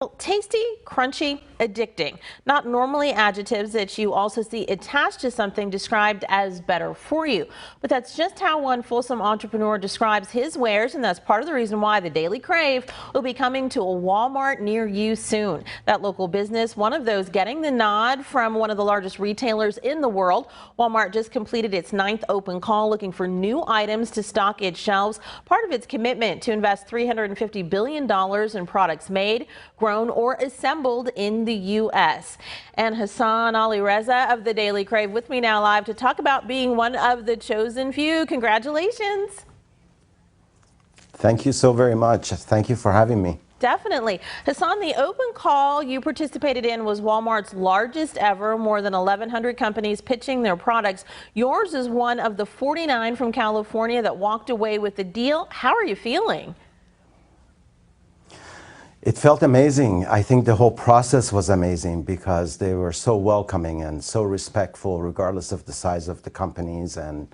Well, tasty, crunchy, addicting. Not normally adjectives that you also see attached to something described as better for you. But that's just how one Folsom entrepreneur describes his wares, and that's part of the reason why the Daily Crave will be coming to a Walmart near you soon. That local business, one of those getting the nod from one of the largest retailers in the world. Walmart just completed its 9th open call looking for new items to stock its shelves. Part of its commitment to invest $350 billion in products made, grown or assembled in the U.S. And Hassan Alireza of the Daily Crave with me now live to talk about being one of the chosen few. Congratulations. Thank you so very much. Thank you for having me. Definitely. Hassan, the open call you participated in was Walmart's largest ever, more than 1,100 companies pitching their products. Yours is one of the 49 from California that walked away with the deal. How are you feeling? It felt amazing. I think the whole process was amazing because they were so welcoming and so respectful regardless of the size of the companies, and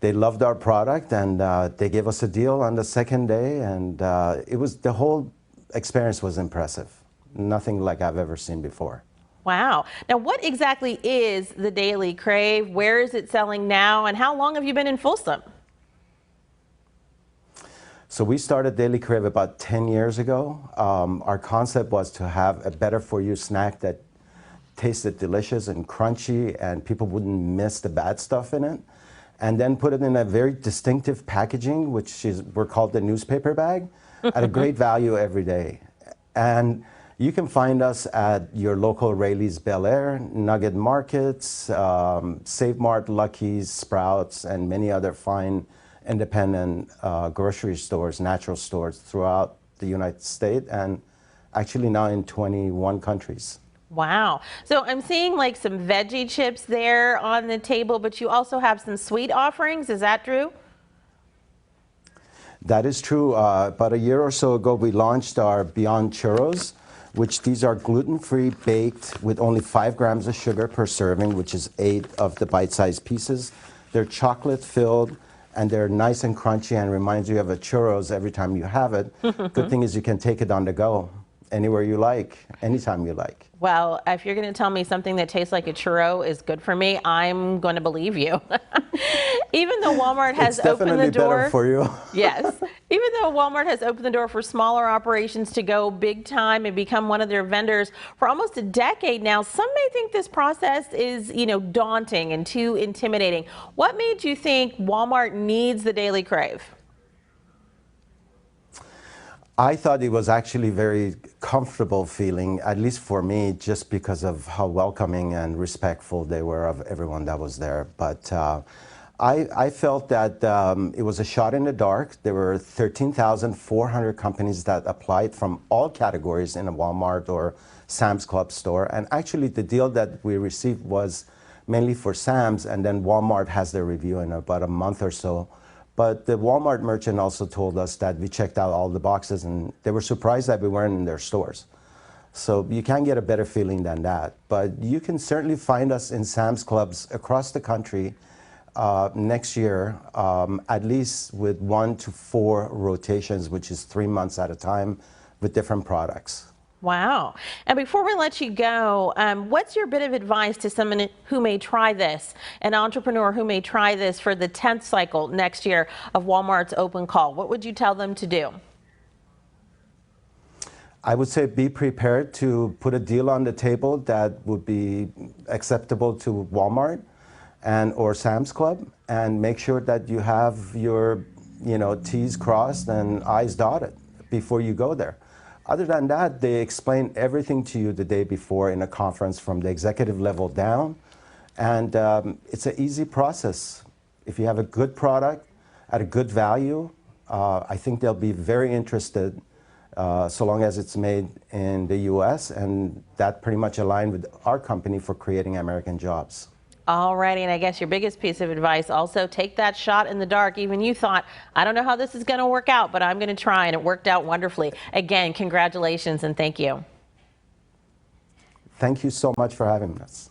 they loved our product, and they gave us a deal on the second day, and the whole experience was impressive. Nothing like I've ever seen before. Wow. Now, what exactly is the Daily Crave? Where is it selling now, and how long have you been in Folsom? So we started Daily Crave about 10 years ago. Our concept was to have a better-for-you snack that tasted delicious and crunchy, and people wouldn't miss the bad stuff in it. And then put it in a very distinctive packaging, we're called the newspaper bag, at a great value every day. And you can find us at your local Rayleigh's Bel Air, Nugget Markets, Save Mart, Lucky's, Sprouts, and many other fine independent grocery stores, natural stores throughout the United States, and actually now in 21 countries. Wow. So I'm seeing like some veggie chips there on the table, but you also have some sweet offerings. Is that true? That is true. About a year or so ago, we launched our Beyond Churros, which these are gluten-free, baked with only 5 grams of sugar per serving, which is 8 of the bite-sized pieces. They're chocolate-filled, and they're nice and crunchy and reminds you of a churros every time you have it. Good thing is you can take it on the go, anywhere you like, anytime you like. Well, if you're going to tell me something that tastes like a churro is good for me, I'm going to believe you. Even though Walmart has opened the door, better for you. Yes, even though Walmart has opened the door for smaller operations to go big time and become one of their vendors for almost a decade now, some may think this process is, daunting and too intimidating. What made you think Walmart needs the Daily Crave? I thought it was actually very comfortable feeling, at least for me, just because of how welcoming and respectful they were of everyone that was there. But I felt that it was a shot in the dark. There were 13,400 companies that applied from all categories in a Walmart or Sam's Club store. And actually the deal that we received was mainly for Sam's, and then Walmart has their review in about a month or so. But the Walmart merchant also told us that we checked out all the boxes, and they were surprised that we weren't in their stores. So you can't get a better feeling than that. But you can certainly find us in Sam's Clubs across the country next year, at least with 1 to 4 rotations, which is 3 months at a time with different products. Wow. And before we let you go, what's your bit of advice to someone who may try this, an entrepreneur who may try this for the 10th cycle next year of Walmart's open call? What would you tell them to do? I would say be prepared to put a deal on the table that would be acceptable to Walmart or Sam's Club, and make sure that you have your T's crossed and I's dotted before you go there. Other than that, they explain everything to you the day before in a conference from the executive level down, and it's an easy process. If you have a good product at a good value, I think they'll be very interested, so long as it's made in the U.S., and that pretty much aligned with our company for creating American jobs. All righty, and I guess your biggest piece of advice also, take that shot in the dark. Even you thought, I don't know how this is going to work out, but I'm going to try, and it worked out wonderfully. Again, congratulations and thank you. Thank you so much for having us.